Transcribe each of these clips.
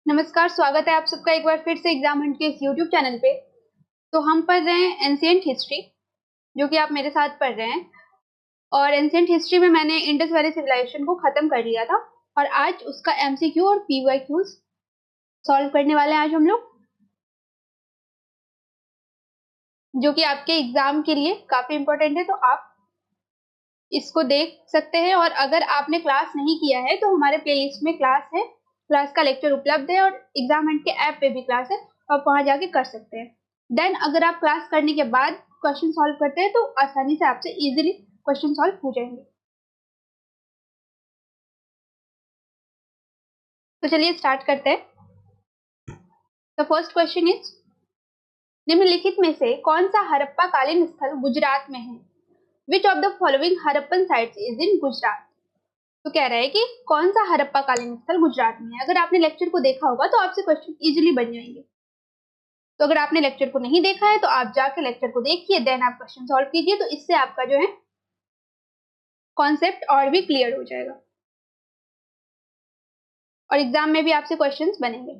नमस्कार, स्वागत है आप सबका एक बार फिर से एग्जाम हंट के इस यूट्यूब चैनल पे। तो हम पढ़ रहे हैं एंशिएंट हिस्ट्री, जो कि आप मेरे साथ पढ़ रहे हैं। और एंशिएंट हिस्ट्री में मैंने इंडस वैली सिविलाइजेशन को खत्म कर लिया था और आज उसका एमसीक्यू और पीवाईक्यूज सॉल्व करने वाले हैं आज हम लोग, जो कि आपके एग्जाम के लिए काफी इंपॉर्टेंट है। तो आप इसको देख सकते हैं और अगर आपने क्लास नहीं किया है तो हमारे प्लेलिस्ट में क्लास है, क्लास का लेक्चर उपलब्ध है और एग्जाम हंट के ऐप पे भी क्लास है, आप वहां जाके कर सकते हैं। देन अगर आप क्लास करने के बाद क्वेश्चन सॉल्व करते हैं तो आसानी से आपसे इजीली क्वेश्चन सॉल्व हो जाएंगे। तो चलिए स्टार्ट करते हैं। द फर्स्ट क्वेश्चन इज, निम्नलिखित में से कौन सा हड़प्पा कालीन स्थल गुजरात में है? Which of the following Harappan sites is in Gujarat? तो कह रहा है कि कौन सा हड़प्पा कालीन स्थल गुजरात में है। अगर आपने लेक्चर को देखा होगा तो आपसे क्वेश्चन इजीली बन जाएंगे। तो अगर आपने लेक्चर को नहीं देखा है तो आप जाके लेक्चर को देखिए, देन आप क्वेश्चन सॉल्व कीजिए, तो इससे आपका जो है कॉन्सेप्ट और भी क्लियर हो जाएगा और एग्जाम में भी आपसे क्वेश्चंस बनेंगे।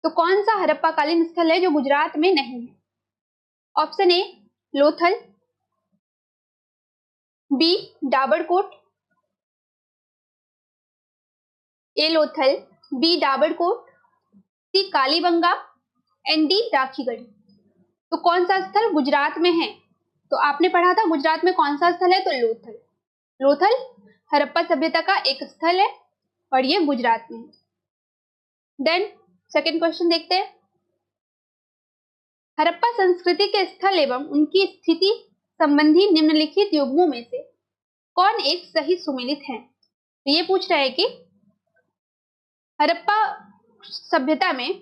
तो कौन सा हड़प्पा कालीन स्थल है जो गुजरात में नहीं है? Option A Lothal, B Dabarkot, A Lothal, B Dabarkot, C Kalibanga and D Rakhigarhi. तो कौन सा स्थल गुजरात में है? तो आपने पढ़ा था गुजरात में कौन सा स्थल है, तो लोथल। लोथल हड़प्पा सभ्यता का एक स्थल है और ये गुजरात में है। देन सेकंड क्वेश्चन देखते हैं। हड़प्पा संस्कृति के स्थल एवं उनकी स्थिति संबंधी निम्नलिखित युग्मों में से कौन एक सही सुमेलित है? तो ये पूछ रहा है कि हड़प्पा सभ्यता में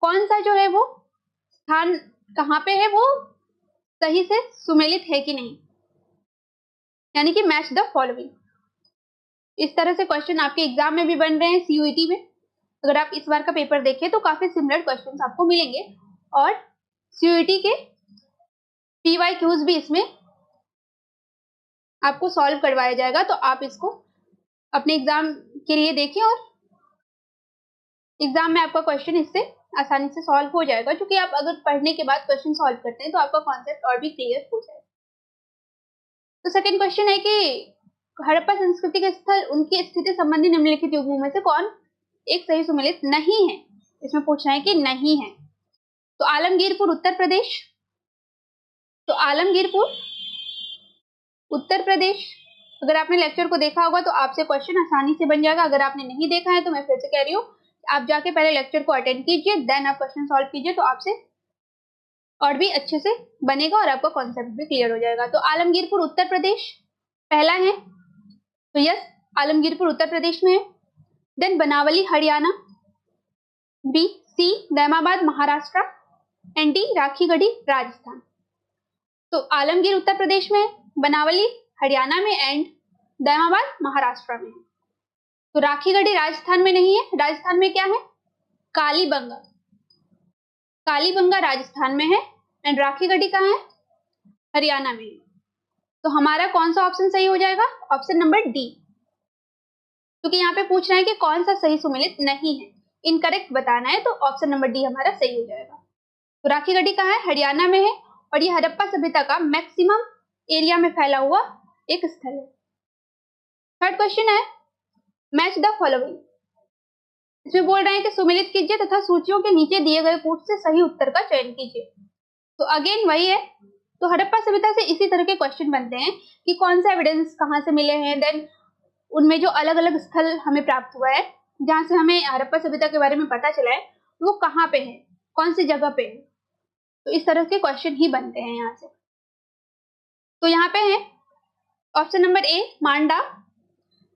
कौन सा जो है वो स्थान कहाँ पे है, वो सही से सुमेलित है कि नहीं, यानी कि मैच द फॉलोइंग। इस तरह से क्वेश्चन आपके एग्जाम में भी बन रहे हैं सीयूईटी में। अगर आप इस बार का पेपर देखें तो काफी सिमिलर क्वेश्चंस आपको मिलेंगे और सीयूईटी के पीवाईक्यूज भी इसमें आपको सॉल्व करवाया जाएगा। तो आप इसको अपने एग्जाम के लिए देखें और एग्जाम में आपका क्वेश्चन इससे आसानी से सॉल्व हो जाएगा, क्योंकि आप अगर पढ़ने के बाद क्वेश्चन सॉल्व करते हैं तो आपका कॉन्सेप्ट और भी क्लियर हो जाएगा। तो सेकंड क्वेश्चन है कि हड़प्पा संस्कृति के स्थल उनकी स्थिति संबंधी निम्नलिखित युग्मों में से कौन एक सही सुमेलित नहीं है? इसमें पूछना है कि नहीं है। तो आलमगीरपुर उत्तर प्रदेश, तो आलमगीरपुर उत्तर प्रदेश, अगर आपने लेक्चर को देखा होगा तो आपसे क्वेश्चन आसानी से बन जाएगा। अगर आपने नहीं देखा है तो मैं फिर से कह रही हूँ, आप जाके पहले लेक्चर को अटेंड कीजिए, देन आप क्वेश्चन सॉल्व कीजिए, तो आपसे और भी अच्छे से बनेगा और आपका कॉन्सेप्ट भी क्लियर हो जाएगा। तो आलमगीरपुर उत्तर प्रदेश पहला है, तो यस आलमगीरपुर उत्तर प्रदेश में है। Then Banawali Haryana, B C Daimabad Maharashtra and D Rakhigarhi Rajasthan. तो आलमगीर उत्तर प्रदेश में, बनावली हरियाणा में एंड दैमाबाद महाराष्ट्र में। तो राखीगढ़ी राजस्थान में नहीं है। राजस्थान में क्या है? कालीबंगा, कालीबंगा राजस्थान में है एंड राखीगढ़ी कहाँ है? हरियाणा में। तो हमारा कौन सा ऑप्शन सही हो जाएगा? ऑप्शन नंबर डी, क्योंकि यहाँ पे पूछ रहे हैं कि कौन सा सही सुमेलित नहीं है, इनकरेक्ट बताना है, तो ऑप्शन नंबर डी हमारा सही हो जाएगा। तो राखीगढ़ी कहाँ है? हरियाणा में है और ये हड़प्पा सभ्यता का मैक्सिमम एरिया में फैला हुआ एक स्थल है। थर्ड क्वेश्चन है मैच द फॉलोइंग। इसमें बोल रहे हैं कि सुमेलित कीजिए तथा सूचियों के नीचे दिए गए कूट से सही उत्तर का चयन कीजिए। तो अगेन वही है। तो हड़प्पा सभ्यता से इसी तरह के क्वेश्चन बनते हैं कि कौन सा एविडेंस कहाँ से मिले हैं, देन उनमें जो अलग अलग स्थल हमें प्राप्त हुआ है जहां से हमें हड़प्पा सभ्यता के बारे में पता चला है, वो कहाँ पे है, कौन सी जगह पे है। तो इस तरह के क्वेश्चन ही बनते हैं यहाँ से। तो यहाँ पे है option number A Manda,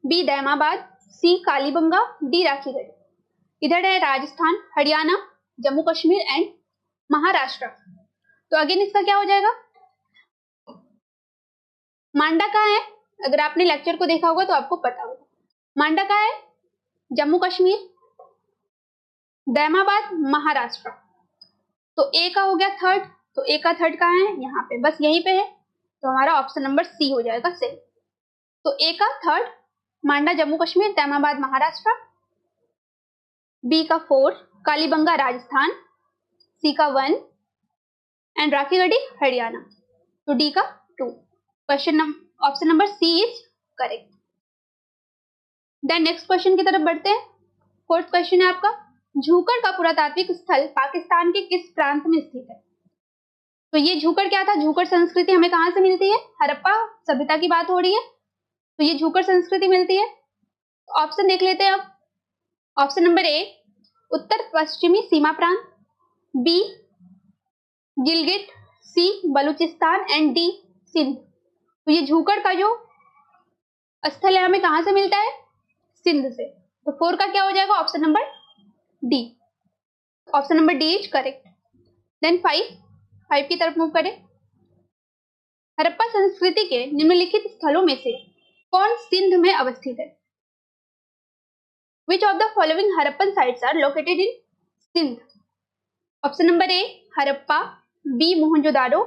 B Daimabad, C Kalibanga, D Rakhigarhi. इधर है राजस्थान, हरियाणा, जम्मू कश्मीर एंड महाराष्ट्र। तो अगेन इसका क्या हो जाएगा? मांडा कहाँ है? अगर आपने लेक्चर को देखा होगा तो आपको पता होगा। मांडा कहाँ है? जम्मू कश्मीर, दैमाबाद महाराष्ट्र। तो ए का हो गया थर्ड, तो ए का थर्ड कहाँ है? यहाँ पे, बस यहीं पे है। तो हमारा ऑप्शन नंबर सी हो जाएगा सही। तो ए का थर्ड मांडा जम्मू कश्मीर, दैमाबाद महाराष्ट्र बी का 4 कालीबंगा राजस्थान, सी का 1 एंड राखीगढ़ी हरियाणा, तो डी का 2। Option number C is correct. Then next question की तरफ बढ़ते हैं। फोर्थ क्वेश्चन है आपका, झूकड़ का पुरातात्विक स्थल पाकिस्तान के किस प्रांत में स्थित है? तो ये झूकड़ क्या था? झूकड़ संस्कृति हमें कहाँ से मिलती है? हड़प्पा सभ्यता की बात हो रही है, तो ये झूकड़ संस्कृति मिलती है। ऑप्शन देख लेते हैं अब। ऑप्शन नंबर ए उत्तर पश्चिमी सीमा प्रांत, B Gilgit, C Baluchistan and D Sindh. तो ये झूकड़ का जो स्थल है हमें कहां से मिलता है? सिंध से। तो 4 का क्या हो जाएगा? Option number D. Option number D is correct. Then 5 की तरफ मूव करें। हड़प्पा संस्कृति के निम्नलिखित स्थलों में से कौन सिंध में अवस्थित है? Which of the following Harappan sites are located in Sindh? Option number A Harappa, B Mohenjodaro,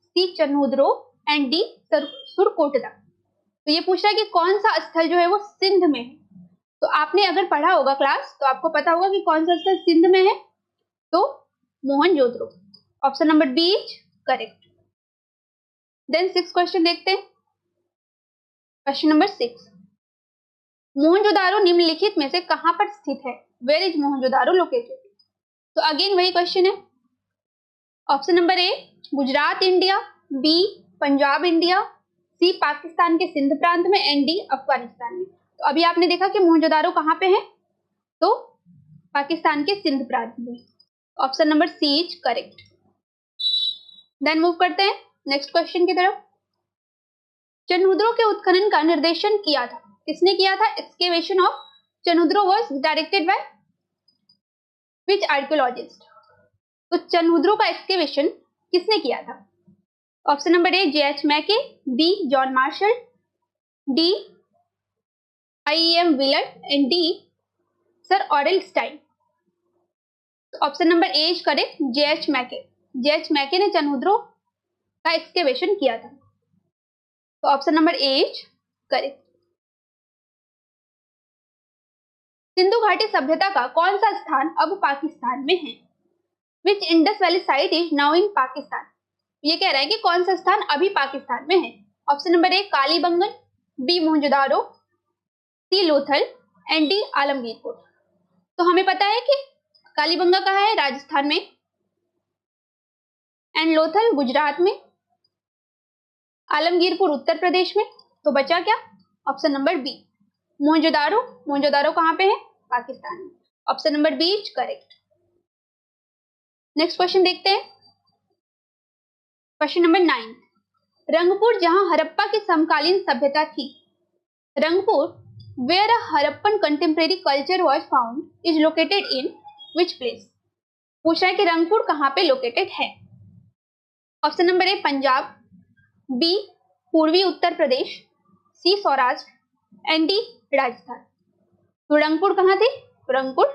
C Chanhudaro and D Surkotada. तो ये पूछ रहा है कि कौन सा स्थल जो है वो सिंध में है। तो आपने अगर पढ़ा होगा क्लास तो आपको पता होगा कि कौन सा स्थल सिंध में है, तो Mohenjodaro. Option number B is correct. Then 6 question देखते हैं। क्वेश्चन नंबर 6, मोहनजोदारो निम्नलिखित में से कहां पर स्थित है? Where is Mohenjodaro located? तो अगेन वही क्वेश्चन है। Option number A Gujarat India, B Punjab India, C Pakistan के सिंध प्रांत में एंड डी अफगानिस्तान में। तो अभी आपने देखा कि मोहनजोदारो कहां पे है? तो पाकिस्तान के सिंध प्रांत में। Option number C is correct. Then move करते हैं नेक्स्ट क्वेश्चन की तरफ। चनहुद्रो के उत्खनन का निर्देशन किया था, किसने किया था? Excavation of Chanhudaro was directed by which archaeologist? तो चनहुद्रो का एक्सकेवेशन किसने किया था? Option number A J.H. Mackay, B John Marshall, D I.E.M. Wheeler and D sir Aurel Stein. Option number A is correct, J.H. Mackay. J.H. मैके ने चनहुद्रो का excavation किया था, तो option number A is correct. Sindhu घाटी सभ्यता का कौन सा स्थान अब पाकिस्तान में है? Which Indus Valley site is now in Pakistan? ये कह रहा है कि कौन सा स्थान अभी पाकिस्तान में है। Option number A Kalibangan, B Mohenjodaro, C Lothal and D Alamgirpur. तो हमें पता है कि कालीबंगा कहाँ है? राजस्थान में, एंड लोथल गुजरात में, आलमगीरपुर उत्तर प्रदेश में। तो बचा क्या? Option number B Mohenjodaro. Mohenjodaro कहाँ पे है? पाकिस्तान में। Option number B is correct. Next question देखते हैं। क्वेश्चन नंबर 9, रंगपुर जहां हड़प्पा की समकालीन सभ्यता थी, Rangpur where a Harappan contemporary culture was found is located in which place? पूछा है कि रंगपुर कहां पे लोकेटेड है। Option number A Punjab, B पूर्वी Uttar Pradesh, C Saurashtra and D Rajasthan. तो रंगपुर कहां थी? रंगपुर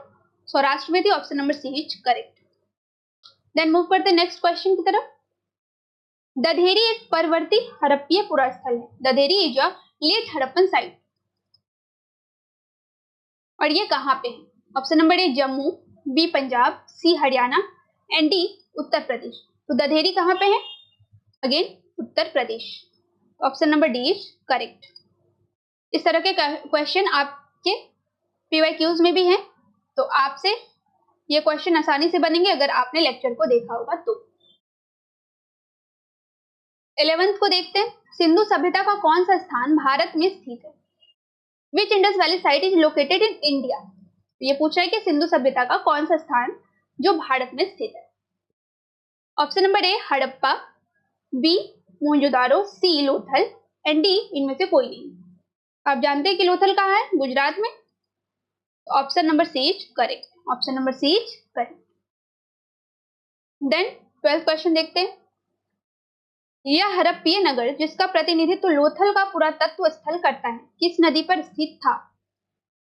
सौराष्ट्र में थी। Option number C is correct. Then move करते नेक्स्ट क्वेश्चन की तरफ। दधेरी एक परवर्ती हड़प्पीय पुरास्थल है। Dadheri is a late Harappan site, और ये कहां पे है? Option number A Jammu, B Punjab, C Haryana and D Uttar Pradesh. तो दधेरी कहां पे है? Again Uttar Pradesh. Option number D is correct. इस तरह के क्वेश्चन आपके PYQs में भी हैं, तो आपसे ये क्वेश्चन आसानी से बनेंगे अगर आपने लेक्चर को देखा होगा तो। 11th को देखते हैं। सिंधु सभ्यता का कौन सा स्थान भारत में स्थित है? Which Indus Valley site is located in India? ये पूछा है कि सिंधु सभ्यता का कौन सा स्थान जो भारत में स्थित है। Option number A Harappa, B Mohenjodaro, C Lothal and D इनमें से कोई नहीं। आप जानते हैं कि लोथल कहाँ है? गुजरात में। Option number C is correct. Option number C is correct. Then 12th question देखते हैं। यह हड़प्पीय नगर जिसका प्रतिनिधित्व लोथल का पुरातत्व स्थल करता है किस नदी पर स्थित था?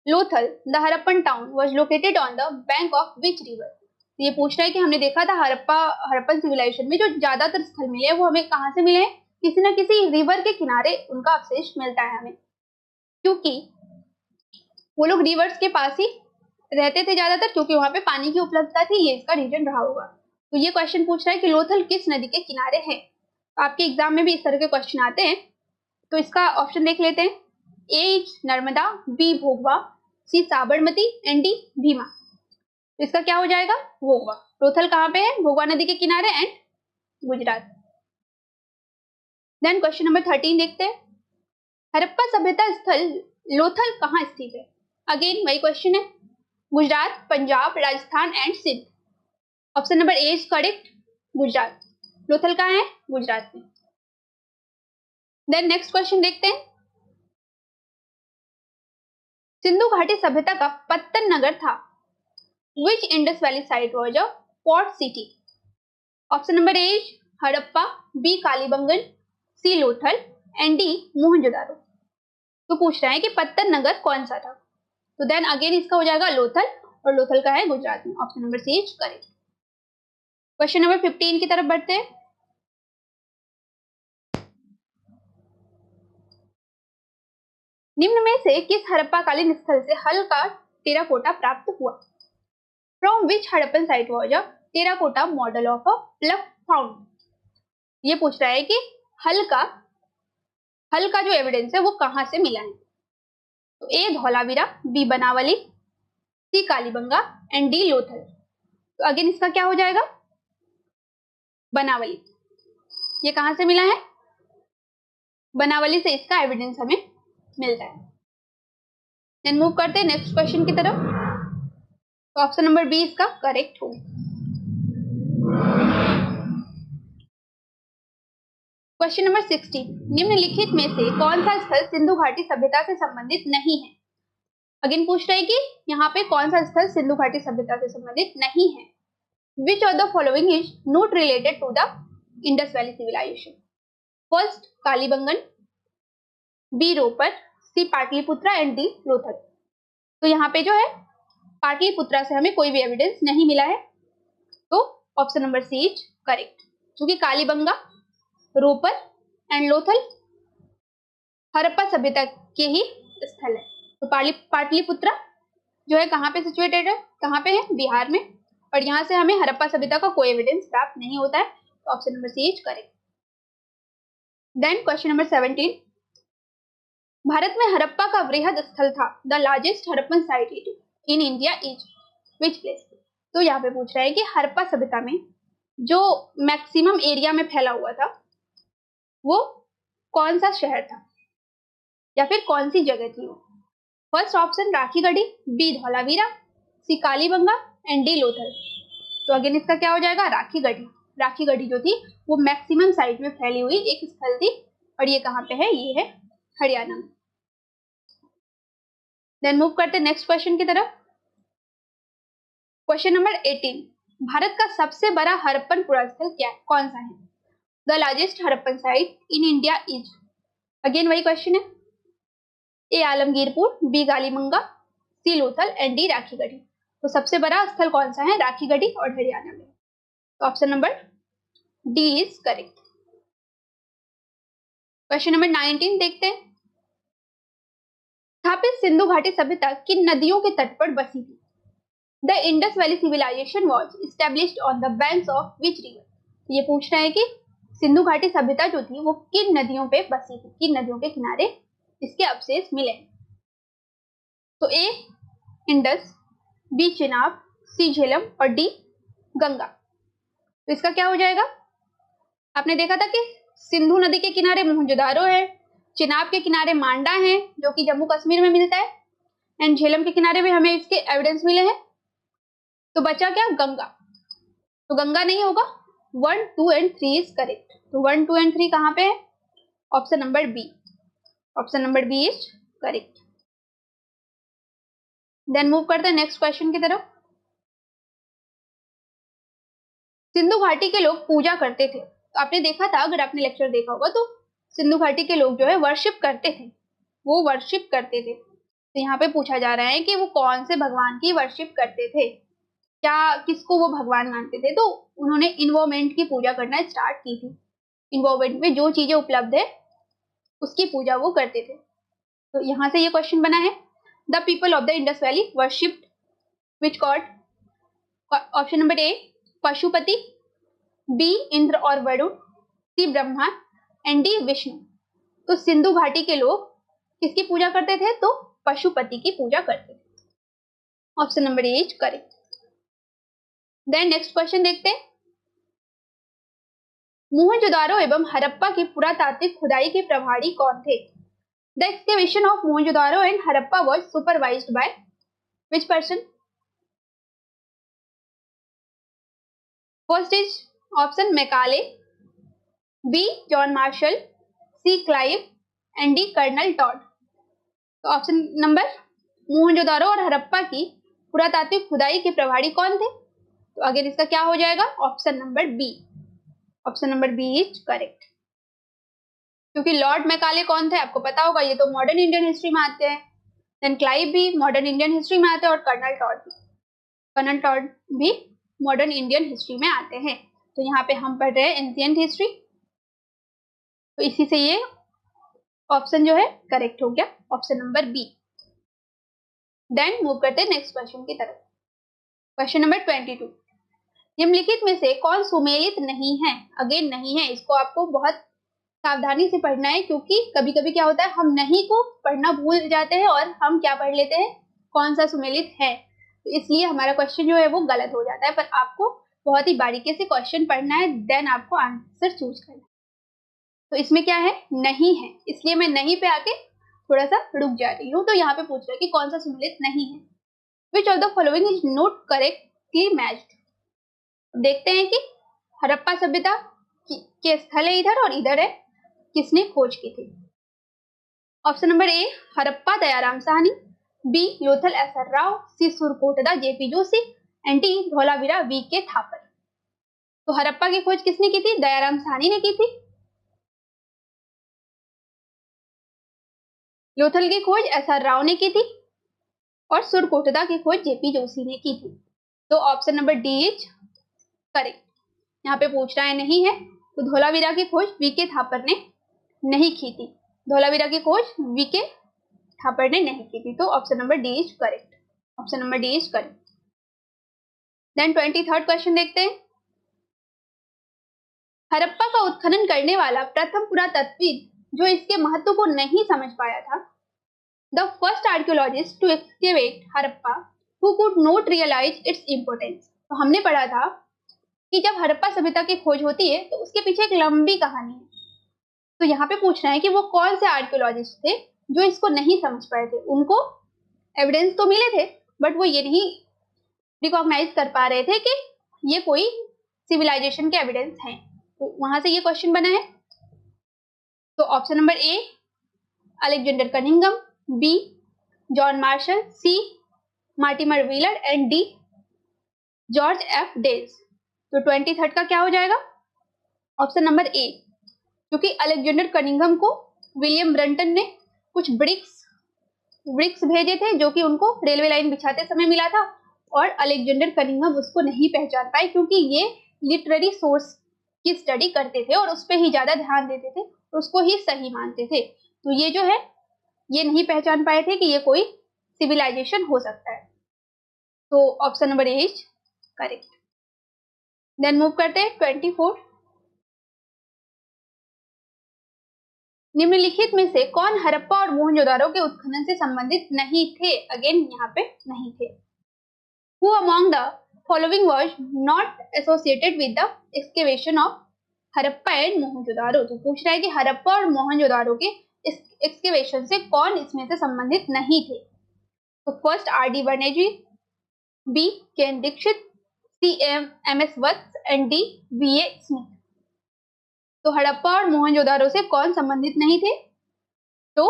Lothal the Harappan town was located on the bank of which river? ये पूछ रहा है कि हमने देखा था हड़प्पन सिविलाइजेशन में जो ज्यादातर स्थल मिले हैं वो हमें कहां से मिले हैं? किसी न किसी रिवर के किनारे उनका अवशेष मिलता है हमें, क्योंकि वो लोग रिवर्स के पास ही रहते थे ज्यादातर, क्योंकि वहां पे पानी की उपलब्धता थी, ये इसका रीजन रहा होगा। तो ये क्वेश्चन पूछ रहा है कि लोथल किस नदी के किनारे है। तो आपके एग्जाम में भी इस तरह के क्वेश्चन आते हैं। तो इसका ऑप्शन देख लेते हैं। A Narmada, B Bhogava, C Sabarmati and D Bhima. तो इसका क्या हो जाएगा? भोगवा। लोथल कहाँ पे है? भोगवा नदी के किनारे and Gujarat. Then question number 13 देखते हैं। हड़प्पा सभ्यता स्थल लोथल कहाँ स्थित है? अगेन वही क्वेश्चन है। Gujarat, Punjab, Rajasthan and Sindh. Option number A is correct, Gujarat. Lothal कहाँ है? गुजरात में। देन नेक्स्ट क्वेश्चन देखते हैं। सिंधु घाटी सभ्यता का पत्तन नगर था। Which Indus Valley site was a port city? Option number A Harappa, B Kalibangan, C Lothal and D Mohenjodaro. तो पूछ रहे हैं कि पत्तन नगर कौन सा था। तो देन अगेन इसका हो जाएगा लोथल, और लोथल का है गुजरात में। Option number C is correct. Question number 15 की तरफ बढ़ते हैं। निम्न में से किस हड़प्पाकालीन स्थल से हल का टेराकोटा प्राप्त हुआ? From which Harappan site was a terracotta model of a plug found? ये पूछ रहा है कि हल का जो एविडेंस है वो कहां से मिला है। तो A Dholavira, B Banawali, C Kalibanga and D Lothal. तो अगेन इसका क्या हो जाएगा? बनावली। ये कहां से मिला है? बनावली से इसका एविडेंस हमें मिलता है। देन मूव करते हैं नेक्स्ट क्वेश्चन की तरफ। तो ऑप्शन नंबर बी इसका करेक्ट होगा। Question number 16। निम्नलिखित में से कौन सा स्थल सिंधु घाटी सभ्यता से संबंधित नहीं है? अगेन पूछ रहे हैं कि यहाँ पे कौन सा स्थल सिंधु घाटी सभ्यता से संबंधित नहीं है। Which of the following is not related to the Indus valley Civilization? First Kalibangan, B Ropar, C Pataliputra and D Lothal. तो यहाँ पे जो है पाटलिपुत्रा से हमें कोई भी एविडेंस नहीं मिला है। तो option number C is correct, क्योंकि कालीबंगा, रोपर एंड लोथल हड़प्पा सभ्यता के ही स्थल है। तो पाटलिपुत्रा जो है कहाँ पे सिचुएटेड है? कहाँ पे है? बिहार में। और यहाँ से हमें हड़प्पा सभ्यता का कोई एविडेंस प्राप्त नहीं होता है। तो option number C is correct. Then question number 17। Bharat में हड़प्पा का वृहद स्थल था। The largest Harappan site in India is which place? तो यहाँ पे पूछ रहा है कि हड़प्पा सभ्यता में जो मैक्सिमम एरिया में फैला हुआ था वो कौन सा शहर था या फिर कौन सी जगह थी वो? First option Rakhigarhi, B Dholavira, C Kalibanga and D Lothal. तो अगेन इसका क्या हो जाएगा? राखीगढ़ी। राखीगढ़ी जो थी वो मैक्सिमम साइट में फैली हुई एक स्थल थी, और ये कहाँ पे है? ये है हरियाणा में। देन मूव करते नेक्स्ट क्वेश्चन की तरफ। Question number 18। भारत का सबसे बड़ा हड़प्पन पुरास्थल क्या है? कौन सा है? The largest Harappan site in India is. Again वही क्वेश्चन है। A Alamgirpur, B Kalibanga, C Lothal and D Rakhigarhi. तो सबसे बड़ा स्थल कौन सा है? राखीगढ़ी और हरियाणा में। तो option number D is correct. Question number 19 देखते हैं। स्थापित सिंधु घाटी सभ्यता किन नदियों के तट पर बसी थी? The Indus valley Civilization was established on the banks of which river? ये पूछ रहे हैं कि सिंधु घाटी सभ्यता जो थी वो किन नदियों पे बसी थी, किन नदियों के किनारे इसके अवशेष मिले? तो ए इंडस, बी चिनाब, सी झेलम और डी गंगा। तो इसका क्या हो जाएगा? आपने देखा था कि सिंधु नदी के किनारे मोहनजोदारो है, चिनाब के किनारे मांडा है जो कि जम्मू कश्मीर में मिलता है, एंड झेलम के किनारे भी हमें इसके एविडेंस मिले हैं। तो बचा क्या? गंगा। तो गंगा नहीं होगा। 1, 2 एंड 3 इज करेक्ट। तो 1, 2 एंड 3 कहाँ पे है? Option number B. Option number B is correct. Then move करते हैं नेक्स्ट क्वेश्चन की तरफ। सिंधु घाटी के लोग पूजा करते थे। तो आपने देखा था, अगर आपने लेक्चर देखा होगा, तो सिंधु घाटी के लोग जो है वर्शिप करते थे, वो वर्शिप करते थे। तो यहाँ पे पूछा जा रहा है कि वो कौन से भगवान की वर्शिप करते थे, क्या किसको वो भगवान मानते थे? तो उन्होंने इन्वॉल्वमेंट की पूजा करना स्टार्ट की थी। इन्वॉल्वमेंट में जो चीजें उपलब्ध है उसकी पूजा वो करते थे। तो यहाँ से ये क्वेश्चन बना है, the people of the Indus Valley worshipped which god? Option number A Pashupati, B Indra और Varuna, C Brahma and D Vishnu. तो सिंधु घाटी के लोग किसकी पूजा करते थे? तो पशुपति की पूजा करते थे। Option number A is correct. Then next question देखते हैं। मोहनजोदारो एवं हड़प्पा की पुरातात्विक खुदाई के प्रभारी कौन थे? The excavation of Mohenjodaro and Harappa was supervised by which person? First is option Macaulay, B John Marshall, C Clive and D colonel Tod. तो ऑप्शन नंबर, मोहनजोदारो और हड़प्पा की पुरातात्विक खुदाई के प्रभारी कौन थे? तो अगेन इसका क्या हो जाएगा? Option number B. Option number B is correct. क्योंकि लॉर्ड मैकाले कौन थे आपको पता होगा, ये तो मॉडर्न इंडियन हिस्ट्री में आते हैं। देन क्लाइव भी मॉडर्न इंडियन हिस्ट्री में आते हैं और कर्नल टॉड भी मॉडर्न इंडियन हिस्ट्री में आते हैं। तो यहाँ पे हम पढ़ रहे हैं एंशिएंट हिस्ट्री, तो इसी से ये ऑप्शन जो है करेक्ट हो गया, option number B. Then move करते हैं नेक्स्ट क्वेश्चन की तरफ। क्वेश्चन नंबर 22, निम्नलिखित में से कौन सुमेलित नहीं है? अगेन नहीं है, इसको आपको बहुत सावधानी से पढ़ना है, क्योंकि कभी कभी क्या होता है हम नहीं को पढ़ना भूल जाते हैं और हम क्या पढ़ लेते हैं, कौन सा सुमेलित है, तो इसलिए हमारा क्वेश्चन जो है वो गलत हो जाता है। पर आपको बहुत ही बारीकी से क्वेश्चन पढ़ना है, देन आपको आंसर चूज करना है। तो इसमें क्या है? नहीं है, इसलिए मैं नहीं पे आके थोड़ा सा रुक जा रही हूँ। तो यहाँ पे पूछ रहा है कि कौन सा सुमेलित नहीं है। Which of the following is not correctly matched? देखते हैं कि हड़प्पा सभ्यता के स्थल है इधर और इधर है किसने खोज की थी। Option number A Harappa Dayaram Sahni, B Lothal S R Rao, C Surkotada J P Joshi and D Dholavira V K Thapar. तो हड़प्पा की खोज किसने की थी? दयाराम साहनी ने की थी। लोथल की खोज एसआर राव ने की थी और सुरकोटदा की खोज जेपी जोशी ने की थी। तो option number D is correct. यहाँ पे पूछ रहा है नहीं है, तो धोलावीरा की खोज वी के थापर ने नहीं की थी। धोलावीरा की खोज वी के थापर ने नहीं की थी। तो option number D is correct. Option number D is correct. Then 23rd question देखते हैं। हड़प्पा का उत्खनन करने वाला प्रथम पुरातत्वविद जो इसके महत्व को नहीं समझ पाया था, the first archaeologist to excavate Harappa who could not realise its importance. तो हमने पढ़ा था कि जब हड़प्पा सभ्यता की खोज होती है तो उसके पीछे एक लंबी कहानी है। तो यहाँ पे पूछना है कि वो कौन से आर्कियोलॉजिस्ट थे जो इसको नहीं समझ पाए थे। उनको एविडेंस तो मिले थे बट वो ये नहीं रिकॉग्नाइज कर पा रहे थे कि ये कोई सिविलाइजेशन के एविडेंस हैं। तो वहां से ये क्वेश्चन बना है। तो option number A Alexander Cunningham, B John Marshall, C Mortimer Wheeler and D George F Dales. तो 23rd का क्या हो जाएगा? ऑप्शन नंबर ए, क्योंकि अलेक्जेंडर कनिंघम को विलियम ब्रंटन ने कुछ ब्रिक्स भेजे थे जो कि उनको रेलवे लाइन बिछाते समय मिला था, और अलेक्जेंडर कनिंघम उसको नहीं पहचान पाए क्योंकि ये लिटरेरी सोर्स की स्टडी करते थे और उस पर ही ज्यादा ध्यान देते थे, उसको ही सही मानते थे। तो ये जो है ये नहीं पहचान पाए थे कि ये कोई सिविलाइजेशन हो सकता है। तो option number A is correct. Then move करते हैं 24। निम्नलिखित में से कौन हड़प्पा और मोहनजोदारो के उत्खनन से संबंधित नहीं थे? अगेन यहाँ पे नहीं थे। Who among the following was not associated with the excavation of Harappa and Mohenjodaro? तो पूछ रहा है कि हड़प्पा और मोहनजोदारो के एक्सकेवेशन से कौन इसमें से संबंधित नहीं थे। तो first R D. Banerjee, B K N Dikshit, C M S. Vats and D V A. Smith. तो हड़प्पा और मोहनजोदारो से कौन संबंधित नहीं थे? तो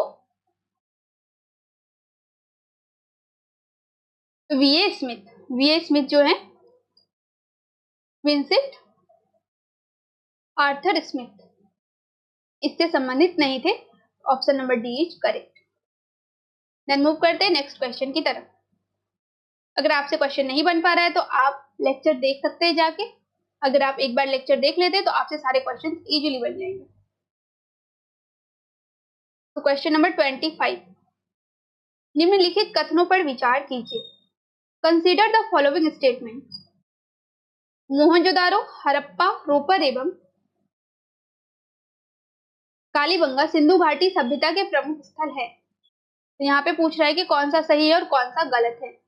वी.ए. स्मिथ। वी.ए. स्मिथ जो है विंसेंट आर्थर स्मिथ, इससे संबंधित नहीं थे। Option number D is correct. Then move करते हैं नेक्स्ट क्वेश्चन की तरफ। अगर आपसे क्वेश्चन नहीं बन पा रहा है तो आप लेक्चर देख सकते हैं जाके। अगर आप एक बार लेक्चर देख लेते हैं तो आपसे सारे क्वेश्चन इजीली बन जाएंगे। तो क्वेश्चन नंबर 25, निम्नलिखित कथनों पर विचार कीजिए। Consider the following statement. Mohenjodaro, Harappa, Ropar एवं कालीबंगा सिंधु घाटी सभ्यता के प्रमुख स्थल है। तो यहाँ पे पूछ रहा है कि कौन सा सही है और कौन सा गलत है।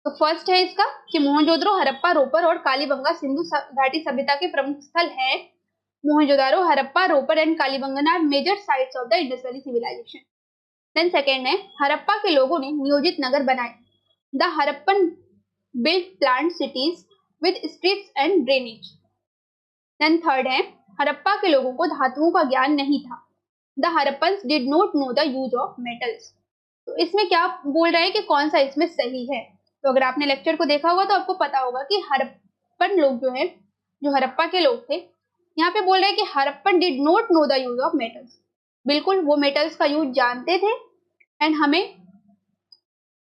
तो फर्स्ट है इसका कि मोहनजोदड़ो, हड़प्पा, रोपर और कालीबंगा सिंधु घाटी सभ्यता के प्रमुख स्थल है। Mohenjodaro, Harappa, Ropar and Kalibangan are major sites of the Indus valley civilisation. Then second है, हड़प्पा के लोगों ने नियोजित नगर बनाए। The Harappan built planned cities with streets and drainage. Then third है, हड़प्पा के लोगों को धातुओं का ज्ञान नहीं था। The Harappans did not know the use of metals. तो इसमें क्या बोल रहा है कि कौन सा इसमें सही है। तो अगर आपने लेक्चर को देखा होगा तो आपको पता होगा कि हड़प्पन लोग जो है, जो हड़प्पा के लोग थे, यहाँ पे बोल रहे हैं कि Harappan did not know the use of metals. बिल्कुल वो मेटल्स का यूज जानते थे। एंड हमें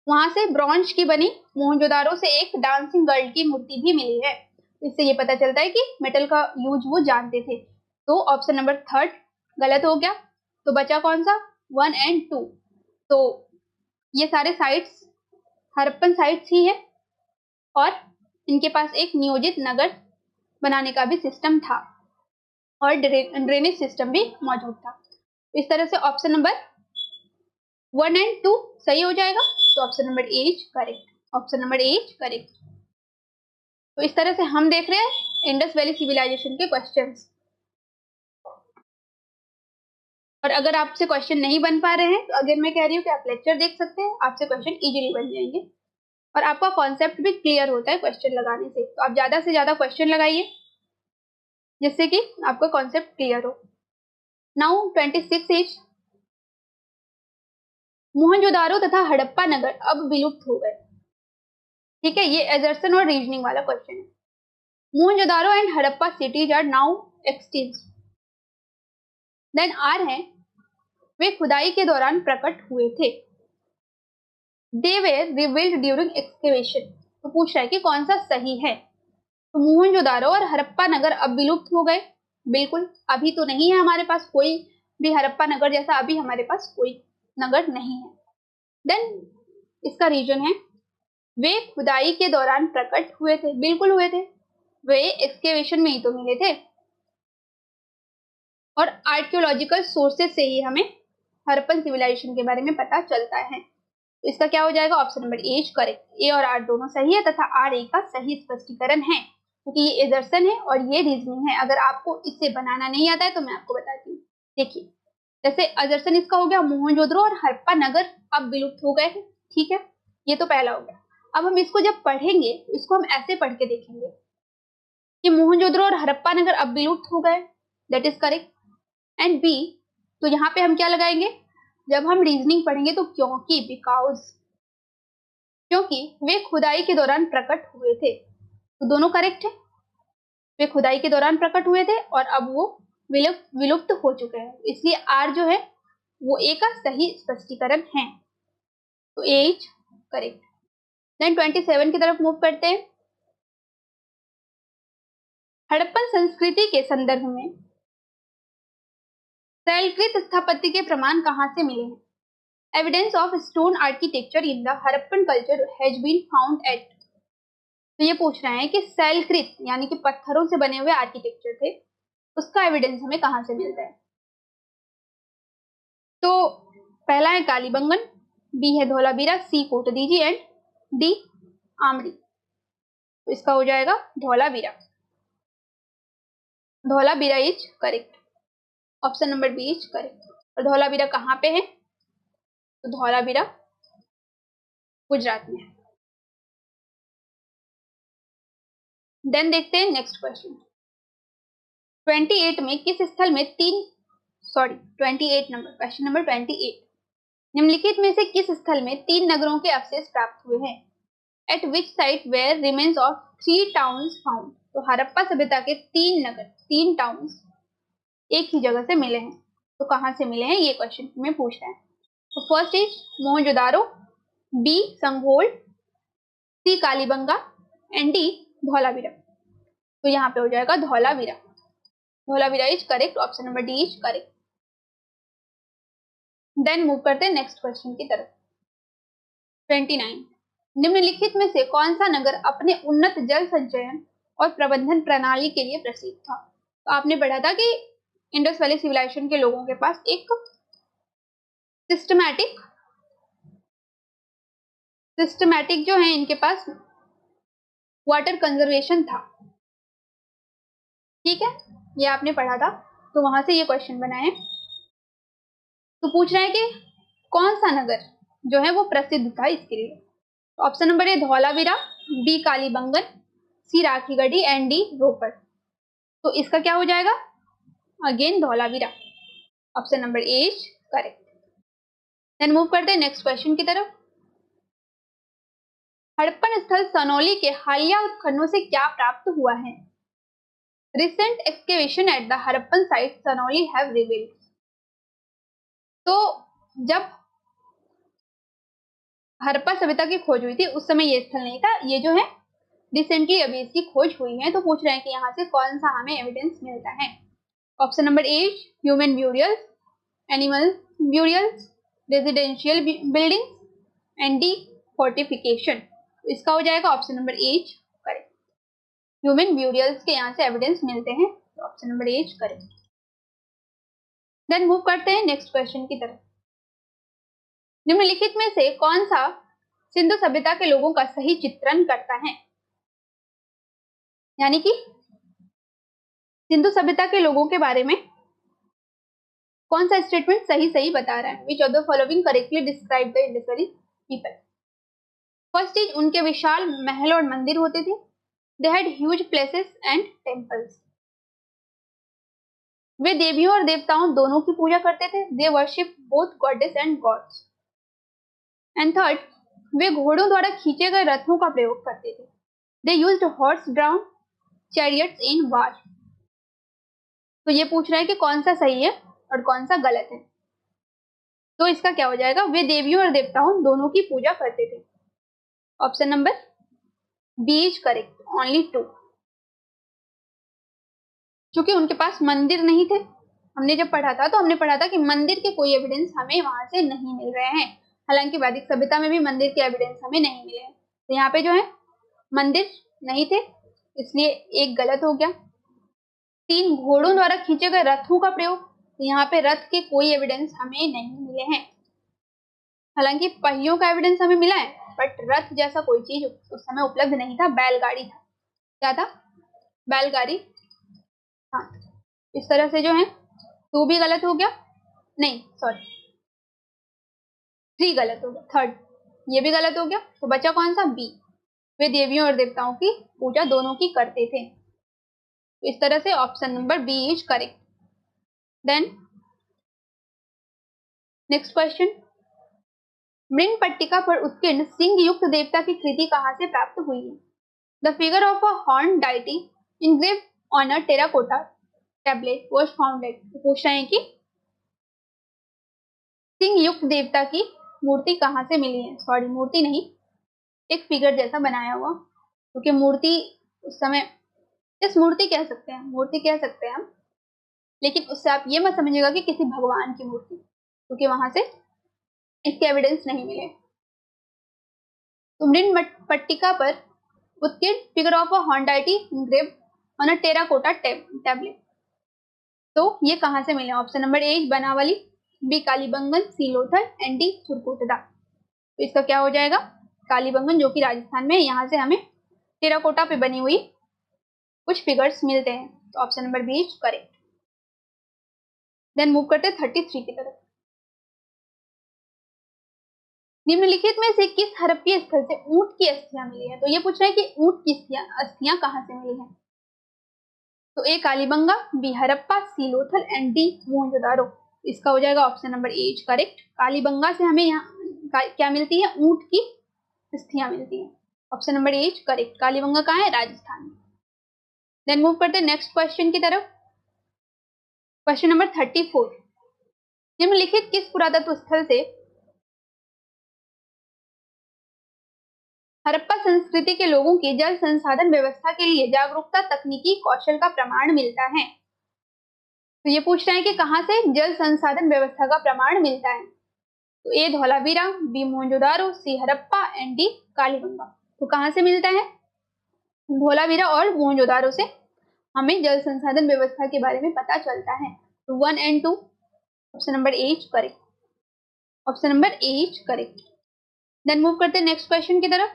वहां से ब्रॉन्ज की बनी मोहनजोदारो से एक डांसिंग गर्ल की मूर्ति भी मिली है। इससे ये पता चलता है कि मेटल का यूज वो जानते थे। तो ऑप्शन नंबर थर्ड गलत हो गया। तो बचा कौन सा, 1 एंड 2। तो ये सारे साइट्स हड़प्पन साइट्स ही है और इनके पास एक नियोजित नगर बनाने का भी सिस्टम था और ड्रेनेज सिस्टम भी मौजूद था। इस तरह से ऑप्शन नंबर 1 एंड 2 सही हो जाएगा। तो option number A is correct. Option number A is correct. तो इस तरह से हम देख रहे हैं इंडस वैली सिविलाइजेशन के क्वेश्चंस। और अगर आपसे क्वेश्चन नहीं बन पा रहे हैं तो अगर मैं कह रही हूँ कि आप लेक्चर देख सकते हैं, आपसे क्वेश्चन इजीली बन जाएंगे और आपका कॉन्सेप्ट भी क्लियर होता है क्वेश्चन लगाने से। तो आप ज्यादा से ज्यादा क्वेश्चन लगाइए जिससे कि आपका कॉन्सेप्ट क्लियर हो। नाउ 26 इज मोहनजोदारो तथा हड़प्पा नगर अब विलुप्त हो गए। ठीक है, ये एजर्सन और रीजनिंग वाला क्वेश्चन है। Mohenjodaro and Harappa cities are now extinct. Then R है, वे खुदाई के दौरान प्रकट हुए थे। They were revealed during excavation. तो पूछ रहा है कि कौन सा सही है। तो मोहनजोदारो और हड़प्पा नगर अब विलुप्त हो गए। बिल्कुल, अभी तो नहीं है हमारे पास कोई भी हड़प्पा नगर जैसा, अभी हमारे पास कोई नगर नहीं है। देन इसका रीजन है, वे खुदाई के दौरान प्रकट हुए थे। बिल्कुल हुए थे, वे एक्सकेवेशन में ही तो मिले थे और आर्कियोलॉजिकल सोर्सेज से ही हमें हड़प्पन सिविलाइजेशन के बारे में पता चलता है। तो इसका क्या हो जाएगा, option number A is correct. A और आर दोनों सही है तथा आर ए का सही स्पष्टीकरण है क्योंकि ये एजर्सन है और ये रीजनिंग है। अगर आपको इससे बनाना नहीं आता है तो मैं आपको बताती हूँ। देखिए, जैसे एजर्सन इसका हो गया, मोहनजोदड़ो और हड़प्पा नगर अब विलुप्त हो गए हैं। ठीक है, ये तो पहला हो गया। अब हम इसको जब पढ़ेंगे, इसको हम ऐसे पढ़ के देखेंगे कि मोहनजोदड़ो और हड़प्पा नगर अब विलुप्त हो गए, that is correct. And B, तो यहाँ पे हम क्या लगाएंगे, जब हम रीजनिंग पढ़ेंगे तो क्योंकि, बिकॉज, क्योंकि वे खुदाई के दौरान प्रकट हुए थे। तो दोनों करेक्ट है, वे खुदाई के दौरान प्रकट हुए थे और अब वो विलुप्त हो चुके हैं। इसलिए आर जो है वो ए का सही स्पष्टीकरण है। तो ए इज करेक्ट। देन 27 की तरफ मूव करते हैं। हड़प्पन संस्कृति के संदर्भ में शैलकृत स्थापत्य के प्रमाण कहां से मिले हैं। Evidence of stone architecture in the Harappan culture has been found at. तो ये पूछ रहे हैं कि शैलकृत यानी कि पत्थरों से बने हुए आर्किटेक्चर थे, उसका एविडेंस हमें कहां से मिलता है। तो पहला है कालीबंगन, बी है Dholavira, C Kotdiji and D Amri. तो इसका हो जाएगा Dholavira. Dholavira is correct. Option number B is correct. और धौलावीरा कहाँ पे है, तो धौलावीरा गुजरात में है। देन देखते हैं नेक्स्ट क्वेश्चन। 28 में किस स्थल में 28 नंबर, क्वेश्चन नंबर 28, निम्नलिखित में से किस स्थल में 3 नगरों के अवशेष प्राप्त हुए हैं। At which site where remains of 3 towns found. तो हड़प्पा सभ्यता के 3 नगर, 3 टाउन्स एक ही जगह से मिले हैं। तो कहां से मिले हैं ये क्वेश्चन में पूछ रहा है। तो first is Mohenjodaro, B Sanghol, C Kalibanga and D Dholavira. तो यहाँ पे हो जाएगा Dholavira. Dholavira is correct. Option number D is correct. Then move करते हैं नेक्स्ट क्वेश्चन की तरफ। 29, निम्नलिखित में से कौन सा नगर अपने उन्नत जल संचयन और प्रबंधन प्रणाली के लिए प्रसिद्ध था? तो आपने पढ़ा था कि इंडस वैली सिविलाइजेशन के लोगों के पास एक सिस्टमैटिक जो है इनके पास वाटर कंजर्वेशन था। ठीक है, ये आपने पढ़ा था, तो वहां से ये क्वेश्चन बना है। तो पूछ रहा है कि कौन सा नगर जो है वो प्रसिद्ध था इसके लिए। तो option number A Dholavira, B Kalibangan, C Rakhigarhi and D Ropar. तो इसका क्या हो जाएगा? Again Dholavira. Option number A is correct. Then move करते हैं नेक्स्ट क्वेश्चन की तरफ। हड़प्पन स्थल सनौली के हालिया उत्खननों से क्या प्राप्त हुआ है? Recent excavation at the Harappan site Sanoli have revealed। तो जब हड़प्पा सभ्यता की खोज हुई थी उस समय ये स्थल नहीं था, ये जो है रिसेंटली अभी इसकी खोज हुई है। तो पूछ रहे हैं कि यहाँ से कौन सा हमें एविडेंस मिलता है। Option number A human burials, animal burials, residential buildings and D fortification. इसका हो जाएगा option number A correct. Human burials के यहाँ से एविडेंस मिलते हैं, तो option number A correct. Then move करते हैं नेक्स्ट क्वेश्चन की तरफ। निम्नलिखित में से कौन सा सिंधु सभ्यता के लोगों का सही चित्रण करता है? यानी कि सिंधु सभ्यता के लोगों के बारे में कौन सा स्टेटमेंट सही सही बता रहा है? Which of the following correctly describe the Indus Valley people. First चीज, उनके विशाल महल और मंदिर होते थे। They had huge places and temples. वे देवियों और देवताओं दोनों की पूजा करते थे। They worship both goddess and gods. And third, वे घोड़ों द्वारा खींचे गए रथों का प्रयोग करते थे। They used horse drawn chariots in war. तो ये पूछ रहा है कि कौन सा सही है और कौन सा गलत है। तो इसका क्या हो जाएगा? वे देवियों और देवताओं दोनों की पूजा करते थे। Option number B is correct, only 2। क्योंकि उनके पास मंदिर नहीं थे। हमने जब पढ़ा था तो हमने पढ़ा था कि मंदिर के कोई एविडेंस हमें वहां से नहीं मिल रहे हैं। हालांकि वैदिक सभ्यता में भी मंदिर के एविडेंस हमें नहीं मिले हैं। तो यहाँ पे जो है मंदिर नहीं थे, इसलिए एक गलत हो गया। 3, घोड़ों द्वारा खींचे गए रथों का प्रयोग। तो यहाँ पे रथ के कोई एविडेंस हमें नहीं मिले हैं। हालांकि पहियों का एविडेंस हमें मिला है, बट रथ जैसा कोई चीज उस समय उपलब्ध नहीं था। बैलगाड़ी था। क्या था? बैलगाड़ी। हाँ, इस तरह से जो है 2 भी गलत हो गया, नहीं सॉरी 3 गलत हो गया, थर्ड ये भी गलत हो गया। तो बचा कौन सा? बी। वे देवियों और देवताओं की पूजा दोनों की करते थे। तो इस तरह से option number B is correct. Then next question, मृग पट्टिका पर उत्कीर्ण सिंह युक्त देवता की कृति कहां से प्राप्त हुई है? The figure of a horn deity engraved on a terracotta tablet was found at। पूछ रहे हैं कि सिंह युक्त देवता की मूर्ति कहां से मिली है? सॉरी मूर्ति नहीं, एक फिगर जैसा बनाया हुआ, क्योंकि मूर्ति उस समय इस मूर्ति कह सकते हैं, मूर्ति कह सकते हैं हम, लेकिन उससे आप ये मत समझिएगा कि किसी भगवान की मूर्ति, क्योंकि वहां से इसके एविडेंस नहीं मिले। तो मृग पट्टिका पर उत्कीर्ण figure of a horn deity engraved on a terracotta tablet। तो ये कहां से मिले? Option number A Banawali, B Kalibangan, C Lothal and D Surkotada. तो इसका क्या हो जाएगा? कालीबंगन, जो कि राजस्थान में। यहाँ से हमें टेराकोटा पे बनी हुई कुछ फिगर्स मिलते हैं। तो option number B is correct. Then move करते 33 की तरफ। निम्नलिखित में से किस हड़प्पीय स्थल से ऊंट की अस्थियां मिली है? तो ये पूछ रहे हैं कि ऊंट की अस्थियां कहां से मिली हैं। तो A Kalibanga, B Harappa, C Lothal and D Mohenjodaro. इसका हो जाएगा option number A is correct. Kalibanga से हमें यहाँ क्या मिलती है? ऊंट की अस्थियां मिलती है। Option number A is correct. Kalibanga कहाँ है? राजस्थान में। देन मूव करते हैं नेक्स्ट क्वेश्चन की तरफ। क्वेश्चन नंबर 34, निम्नलिखित किस पुरातत्व स्थल से हड़प्पा संस्कृति के लोगों की जल संसाधन व्यवस्था के लिए जागरूकता, तकनीकी कौशल का प्रमाण मिलता है? तो ये पूछ रहे हैं कि कहां से जल संसाधन व्यवस्था का प्रमाण मिलता है। तो A Dholavira, B Mohenjodaro, C Harappa and D Kalibanga. तो कहाँ से मिलता है? धौलावीरा और मोहनजोदारो से हमें जल संसाधन व्यवस्था के बारे में पता चलता है। तो 1 and 2, option number A is correct. Option number A is correct. Then move करते हैं नेक्स्ट क्वेश्चन की तरफ।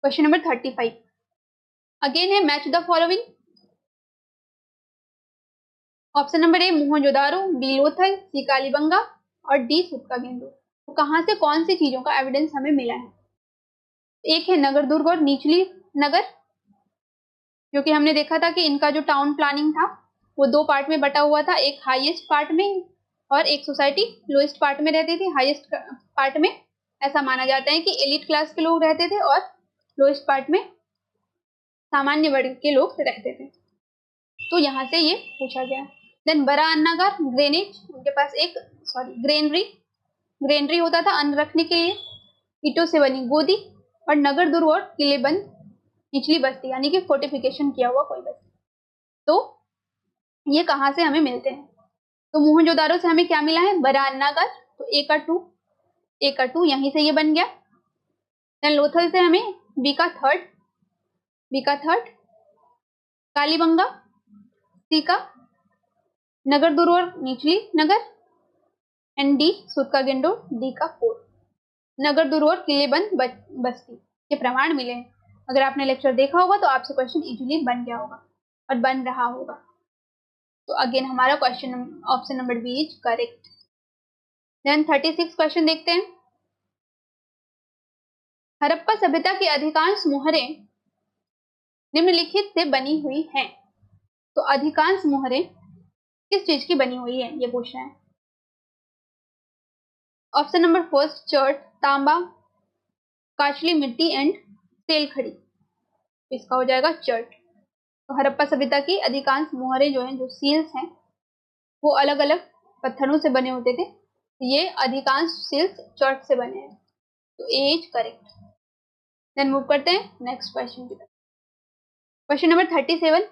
क्वेश्चन नंबर 35 अगेन है match the following. Option number A Mohenjodaro, B Lothal, C Kalibanga और डी सूत्का-गिंडू। तो कहाँ से कौन सी चीजों का एविडेंस हमें मिला है? एक है नगर दुर्ग और निचली नगर, जो कि हमने देखा था कि इनका जो टाउन प्लानिंग था वो 2 पार्ट में बटा हुआ था, एक हाईएस्ट पार्ट में और एक सोसाइटी लोएस्ट पार्ट में रहती थी। हाईएस्ट पार्ट में ऐसा माना जाता है कि एलिट क्लास के लोग रहते थे और लोएस्ट पार्ट में सामान्य वर्ग के लोग रहते थे। तो यहाँ से ये पूछा गया। देन बड़ा अन्नागार, ग्रेनेज, उनके पास एक ग्रेनरी होता था अन्न रखने के लिए, ईंटों से बनी गोदी और नगर दुर्ग और किलेबंद निचली बस्ती, यानी कि फोर्टिफिकेशन किया हुआ कोई बस्ती। तो ये कहाँ से हमें मिलते हैं? तो मोहनजोदारो से हमें क्या मिला है? बड़ा अन्नागार, तो ए का 2 यहीं से ये बन गया। देन लोथल से हमें बी का थर्ड, कालीबंगा सी का नगर दुर्ग और निचली नगर एंड डी सूत्का-गिंडू डी का 4 नगर दुर्ग और किलेबंद बस्ती के प्रमाण मिले हैं। अगर आपने लेक्चर देखा होगा तो आपसे क्वेश्चन इजीली बन गया होगा और बन रहा होगा। तो अगेन हमारा question option number B is correct. Then 36 question देखते हैं। हड़प्पा सभ्यता की अधिकांश मोहरें निम्नलिखित से बनी हुई हैं। तो अधिकांश मोहरें किस चीज की बनी हुई है ये पूछ रहे हैं। ऑप्शन नंबर फर्स्ट चर्ट, तांबा, काचली मिट्टी एंड तेल खड़ी। इसका हो जाएगा चर्ट। तो हड़प्पा सभ्यता की अधिकांश मोहरें जो हैं, जो सील्स हैं, वो अलग अलग पत्थरों से बने होते थे। तो ये अधिकांश सील्स चर्ट से बने हैं। तो ए इज करेक्ट। देन मूव करते हैं नेक्स्ट क्वेश्चन की तरफ। क्वेश्चन नंबर 37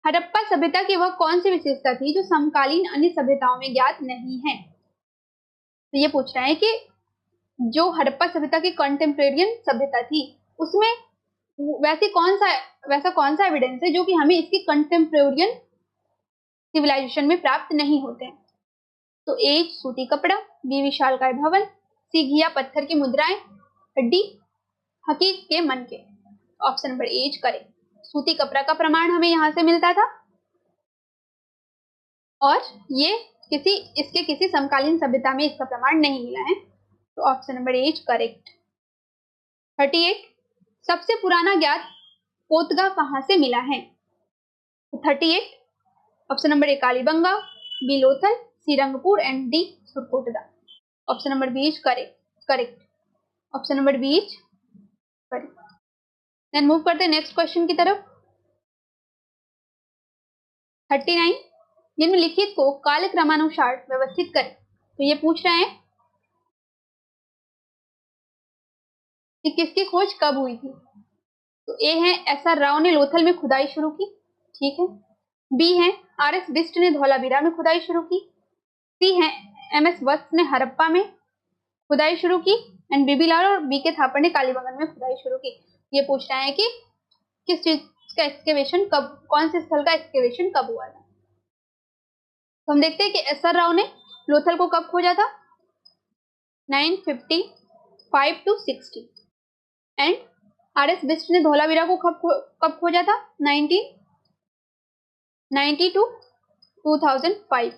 हड़प्पा सभ्यता की वह कौन सी विशेषता थी जो समकालीन अन्य सभ्यताओं में ज्ञात नहीं है? तो ये पूछ रहा है कि जो हड़प्पा सभ्यता की कंटेम्परेरियन सभ्यता थी उसमें वैसा कौन सा एविडेंस है जो कि हमें इसकी कंटेम्परेरियन सिविलाइजेशन में प्राप्त नहीं होते हैं? तो ए सूती कपड़ा, बी विशालकाय भवन, सी घिया पत्थर की मुद्राएं, डी हकीक के मन के। Option number A is correct. सूती कपड़ा का प्रमाण हमें यहां से मिलता था और ये इसके किसी समकालीन सभ्यता में इसका प्रमाण नहीं मिला है। तो option number A is correct. 38 सबसे पुराना ज्ञात पोतगा कहां से मिला है? 38 option number A Kalibanga, B Lothal, C Rangpur and D Surkotada. Option number B is correct. Option number B is correct. Then move करते हैं नेक्स्ट क्वेश्चन की तरफ। 39 निम्नलिखित को कालक्रमानुसार व्यवस्थित करें। तो ये पूछ रहे हैं कि किसकी खोज कब हुई थी? तो ए है एसआर राव ने लोथल में खुदाई शुरू की, ठीक है। बी है आरएस बिस्ट ने धौलावीरा में खुदाई शुरू की। सी है एमएस वत्स ने हड़प्पा में खुदाई शुरू की एंड बीबीलाल और बी के थापर ने कालीबंगन में खुदाई शुरू की। ये पूछ रहे हैं कि किस चीज का एक्सकेवेशन कब, कौन से स्थल का एक्सकेवेशन कब हुआ था? तो हम देखते हैं कि एसआर राव ने लोथल को कब खोजा था? 955 to 60 एंड आरएस बिस्ट ने धौलावीरा को कब खोजा था? 1990 to 2005।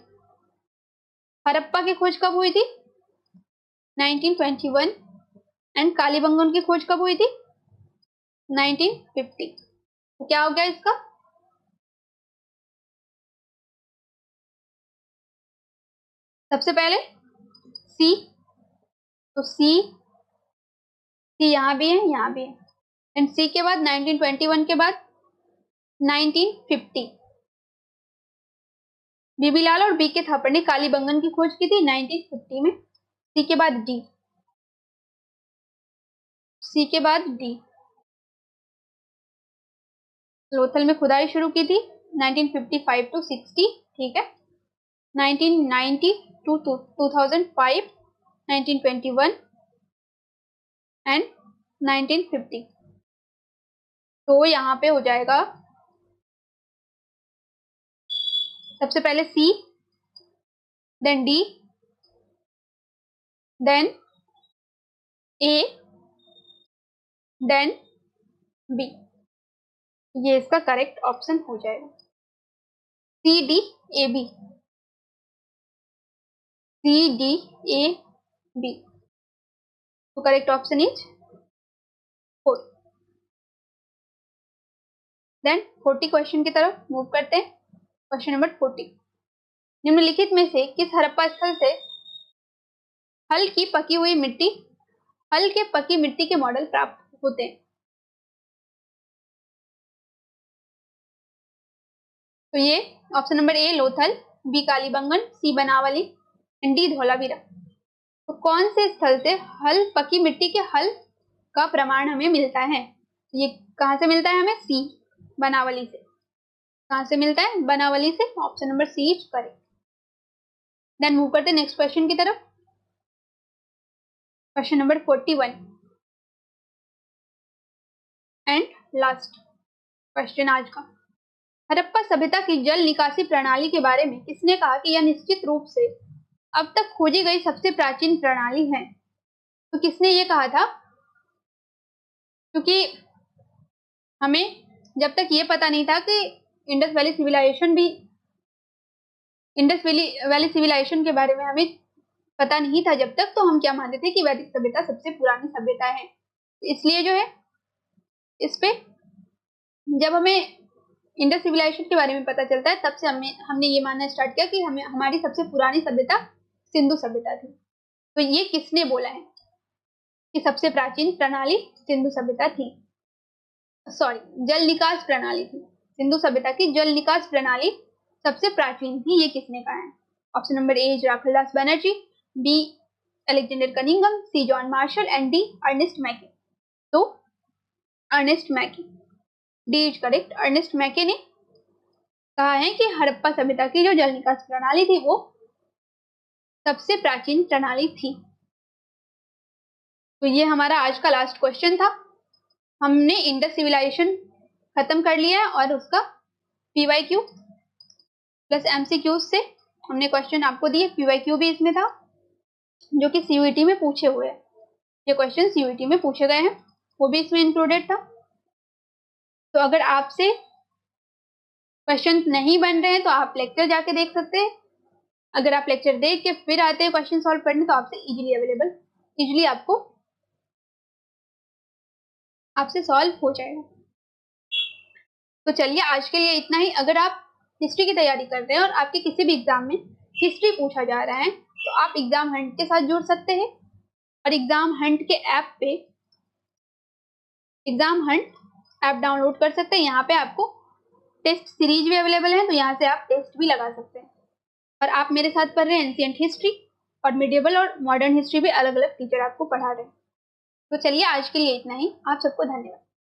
हड़प्पा की खोज कब हुई थी? 1921 एंड कालीबंगन की खोज कब हुई थी? 1950। तो क्या हो गया इसका? सबसे पहले सी, तो सी यहाँ भी है, यहाँ भी है एंड सी के बाद 1921 के बाद 1950। बीबीलाल और बी के थापर ने कालीबंगन की खोज की थी 1950 में। सी के बाद डी, सी के बाद डी लोथल में खुदाई शुरू की थी 1955 to 60, ठीक है। 1990 to 2005 1921 एंड 1950। तो यहाँ पे हो जाएगा सबसे पहले C, then D, then A, then B. ये इसका करेक्ट ऑप्शन हो जाएगा, C D A B, C D A B. तो correct option is 4। Then 40 question की तरफ मूव करते हैं। क्वेश्चन नंबर 40, निम्नलिखित में से किस हड़प्पा स्थल से हल की पकी मिट्टी के मॉडल प्राप्त होते हैं? तो ये option number A Lothal, B Kalibangan, C Banawali, D Dholavira. तो कौन से स्थल से पकी मिट्टी के हल का प्रमाण हमें मिलता है? ये कहां से मिलता है हमें? सी बनावली से। कहां से मिलता है? बनावली से। Option number C is correct. Then move करते नेक्स्ट क्वेश्चन की तरफ। Question number 41 and last question आज का। हड़प्पा सभ्यता की जल निकासी प्रणाली के बारे में किसने कहा कि यह निश्चित रूप से अब तक खोजी गई सबसे प्राचीन प्रणाली है? तो किसने ये कहा था? क्योंकि हमें जब तक ये पता नहीं था कि इंडस वैली सिविलाइजेशन के बारे में हमें पता नहीं था जब तक, तो हम क्या मानते थे कि वैदिक सभ्यता सबसे पुरानी सभ्यता है। इसलिए जो है इस पे जब हमें इंडस सिविलाइजेशन के बारे में पता चलता है, तब से हमने ये मानना स्टार्ट किया कि हमारी सबसे पुरानी सभ्यता सिंधु सभ्यता थी। तो ये किसने बोला है कि सबसे प्राचीन प्रणाली सिंधु सभ्यता थी? सॉरी, जल निकास प्रणाली थी। सिंधु सभ्यता की जल निकास प्रणाली सबसे प्राचीन थी, ये किसने कहा है? Option number A Rakhaldas Banerjee, B Alexander Cunningham, C John Marshall and D Ernest Mackay. तो अर्नेस्ट मैके, डी इज करेक्ट। अर्नेस्ट मैके ने कहा है कि हड़प्पा सभ्यता की जो जल निकास प्रणाली थी वो सबसे प्राचीन प्रणाली थी। तो ये हमारा आज का लास्ट क्वेश्चन था। हमने इंडस सिविलाइजेशन खत्म कर लिया है और उसका पीवाईक्यू प्लस एमसीक्यू से हमने क्वेश्चन आपको दिए। पीवाईक्यू भी इसमें था जो कि सीयूईटी में पूछे हुए हैं। ये क्वेश्चन सीयूईटी में पूछे गए हैं, वो भी इसमें इंक्लूडेड था। तो अगर आपसे क्वेश्चन नहीं बन रहे हैं तो आप लेक्चर जाके देख सकते हैं। अगर आप लेक्चर देख के फिर आते हैं क्वेश्चन सॉल्व करने तो इजीली आपसे सॉल्व हो जाएगा। तो चलिए आज के लिए इतना ही। अगर आप हिस्ट्री की तैयारी कर रहे हैं और आपके किसी भी एग्जाम में हिस्ट्री पूछा जा रहा है तो आप एग्जाम हंट के साथ जुड़ सकते हैं और एग्जाम हंट के ऐप पे एग्जाम हंट ऐप डाउनलोड कर सकते हैं। यहाँ पे आपको टेस्ट सीरीज भी अवेलेबल है, तो यहाँ से आप टेस्ट भी लगा सकते हैं। और आप मेरे साथ पढ़ रहे हैं एंशिएंट हिस्ट्री और मिडिएवल और मॉडर्न हिस्ट्री भी अलग अलग टीचर आपको पढ़ा रहे हैं। तो चलिए आज के लिए इतना ही। आप सबको धन्यवाद।